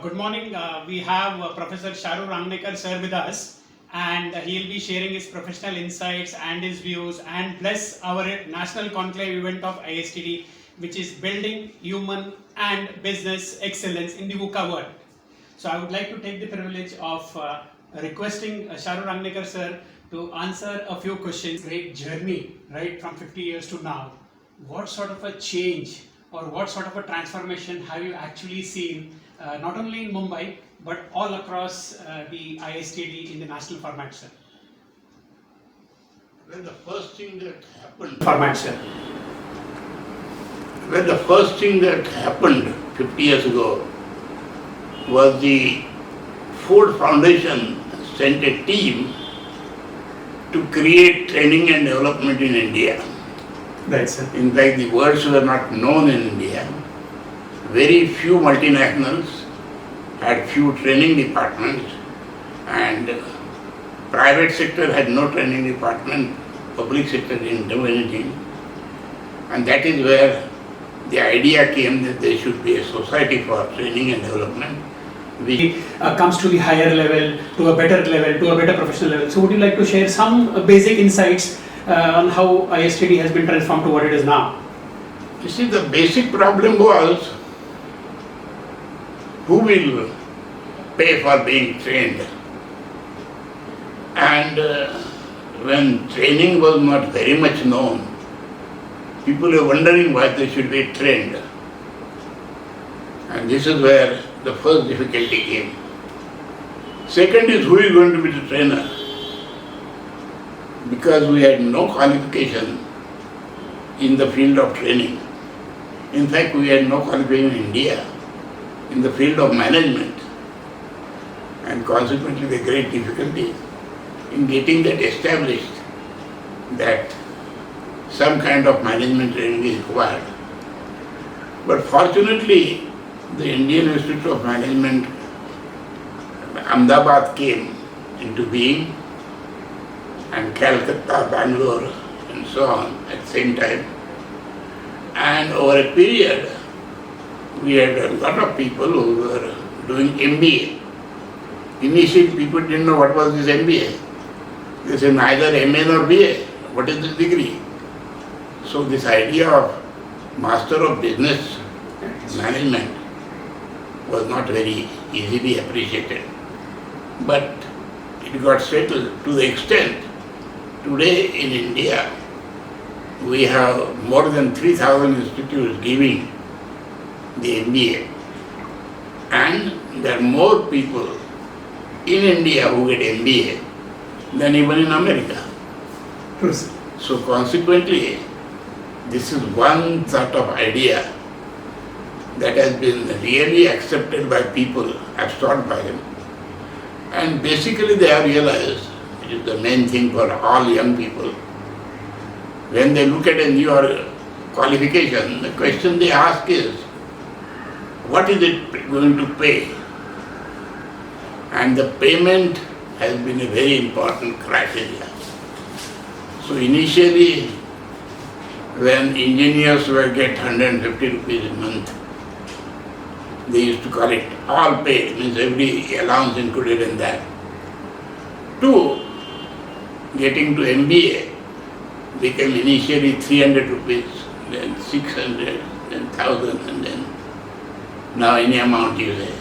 Good morning. We have Professor Sharu Rangnekar sir with us, and he'll be sharing his professional insights and his views, and plus our national conclave event of ISTD, which is building human and business excellence in the VUCA world. So I would like to take the privilege of requesting Sharu Rangnekar sir to answer a few questions. Great journey, right, from 50 years to now. What sort of a change or what sort of a transformation have you actually seen, not only in Mumbai, but all across the ISTD in the national format, sir? Well, the first thing that happened. Format, sir. Well, the first thing that happened 50 years ago was the Ford Foundation sent a team to create training and development in India. Right, sir. In fact, the words were not known in India. Very few multinationals had few training departments, and private sector had no training department, public sector didn't do anything. And that is where the idea came that there should be a society for training and development. We comes to the higher level, to a better level, to a better professional level. So would you like to share some basic insights on how ISTD has been transformed to what it is now? You see, the basic problem was who will pay for being trained. And when training was not very much known, people were wondering why they should be trained. And this is where the first difficulty came. Second is, who is going to be the trainer? Because we had no qualification in the field of training. In fact, we had no qualification in India in the field of management, and consequently the great difficulty in getting that established, that some kind of management training is required. But fortunately, the Indian Institute of Management, Ahmedabad, came into being, and Calcutta, Bangalore, and so on at the same time. And over a period, we had a lot of people who were doing MBA. Initially, people didn't know what was this MBA. They said neither MA nor BA. What is this degree? So this idea of Master of Business Management was not very easily appreciated. But it got settled to the extent today in India we have more than 3,000 institutes giving the MBA, and there are more people in India who get MBA than even in America. True, sir. So consequently, this is one sort of idea that has been really accepted by people, absorbed by them. And basically they have realized, which is the main thing for all young people, when they look at a new qualification, the question they ask is, what is it going to pay? And the payment has been a very important criteria. So initially, when engineers were get 150 rupees a month, they used to call it all pay, means every allowance included in that. To getting to MBA became initially 300 rupees, then 600, then 1000, and then now any amount you say.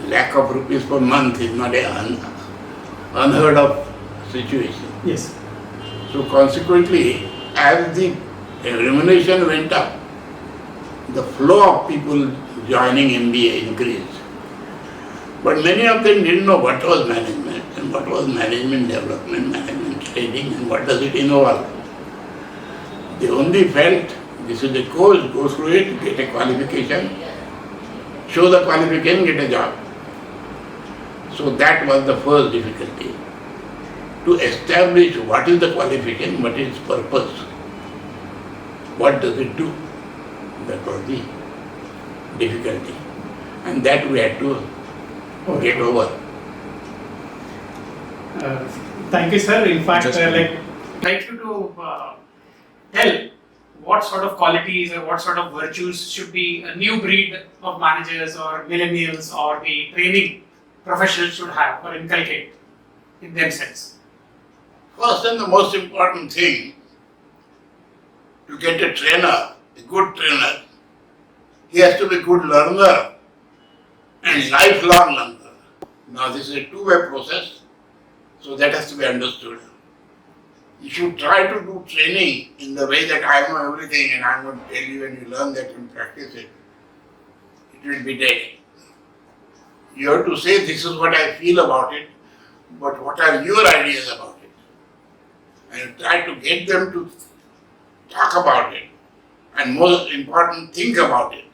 Lakh of rupees per month is not an unheard of situation. Yes. So consequently, as the remuneration went up, the flow of people joining MBA increased. But many of them didn't know what was management and what was management development, management training, and what does it involve. They only felt this is a course, go through it, get a qualification, show the qualification, get a job. So that was the first difficulty, to establish what is the qualification, what is its purpose, what does it do. That was the difficulty, and that we had to get over. Thank you, sir. In fact, like you to tell what sort of qualities or what sort of virtues should be a new breed of managers or millennials or the training professionals should have or inculcate in themselves? First and the most important thing, to get a trainer, a good trainer, he has to be a good learner and lifelong learner. Now this is a two-way process, so that has to be understood. You should try to do training in the way that I know everything and I'm going to tell you and you learn that and practice it. It will be dead. You have to say, this is what I feel about it, but what are your ideas about it? And try to get them to talk about it and most important, think about it.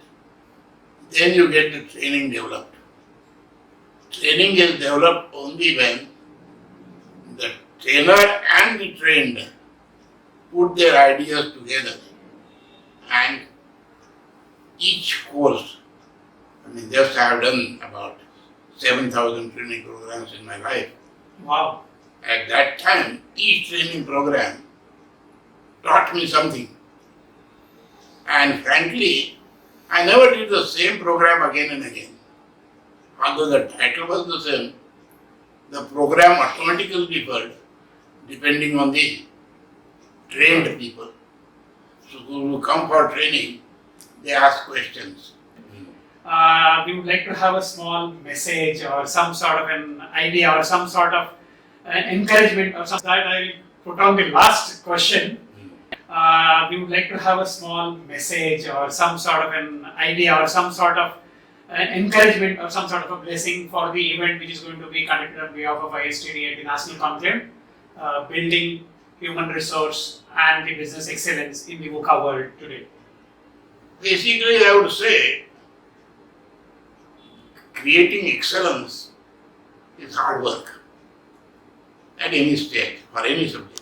Then you get the training developed. Training is developed only when the trainer and the trained put their ideas together, and each course, just I have done about 7,000 training programs in my life. Wow. At that time, each training program taught me something. And frankly, I never did the same program again and again. Although the title was the same, the program automatically differed depending on the trained people. So who come for training, they ask questions. We would like to have a small message or some sort of an idea or some sort of encouragement or something that I'll put on the last question. We would like to have a small message or some sort of an idea or some sort of encouragement or some sort of a blessing for the event which is going to be conducted on behalf of ISTD at the National Conclave, building human resource and the business excellence in the VUCA world today. Basically, I would say, creating excellence is hard work at any stage, for any subject,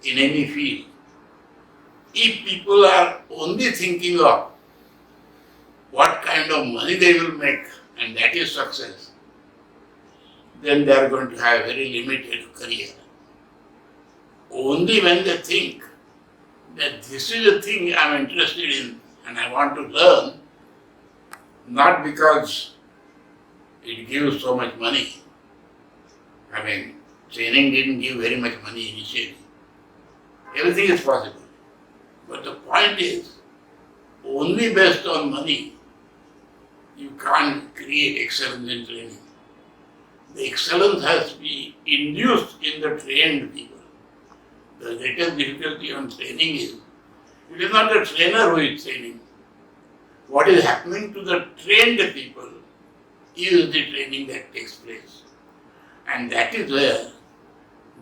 in any field. If people are only thinking of what kind of money they will make, and that is success, then they are going to have a very limited career. Only when they think that this is a thing I am interested in and I want to learn, not because it gives so much money. Training didn't give very much money initially. Everything is possible. But the point is, only based on money, you can't create excellence in training. The excellence has to be induced in the trained people. The greatest difficulty on training is, it is not the trainer who is training. What is happening to the trained people is the training that takes place. And that is where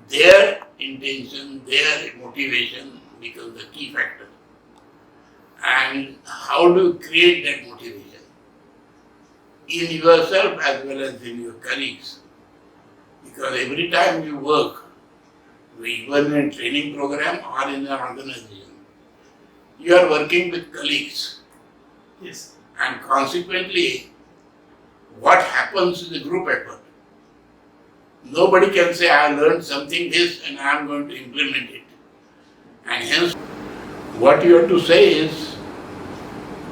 their intention, their motivation becomes the key factor. And how do you create that motivation? In yourself as well as in your colleagues. Because every time you work, even in a training program or in an organization, you are working with colleagues. Yes. And consequently, what happens is a group effort. Nobody can say, I learned something this and I am going to implement it. And hence, what you have to say is,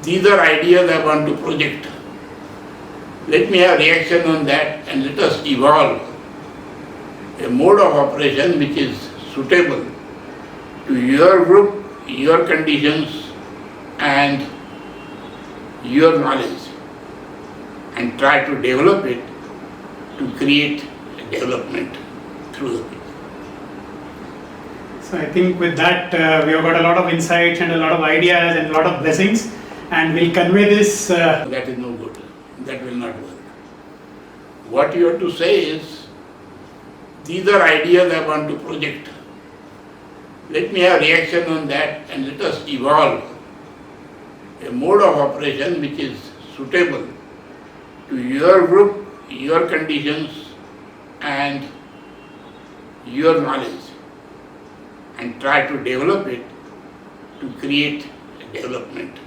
these are ideas I want to project. Let me have reaction on that and let us evolve a mode of operation which is suitable to your group, your conditions and your knowledge, and try to develop it to create a development through the people. So I think with that we have got a lot of insights and a lot of ideas and a lot of blessings, and we'll convey this. That is no good. That will not work. What you have to say is, these are ideas I want to project. Let me have reaction on that and let us evolve a mode of operation which is suitable to your group, your conditions and your knowledge, and try to develop it to create a development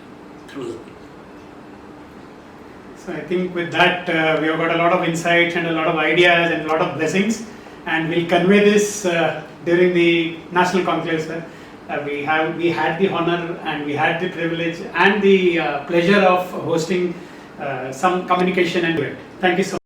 through the people. So I think with that we have got a lot of insights and a lot of ideas and a lot of blessings, and we'll convey this during the National Conclave, sir. we had the honor and we had the privilege and the pleasure of hosting some communication and event. Thank you so much.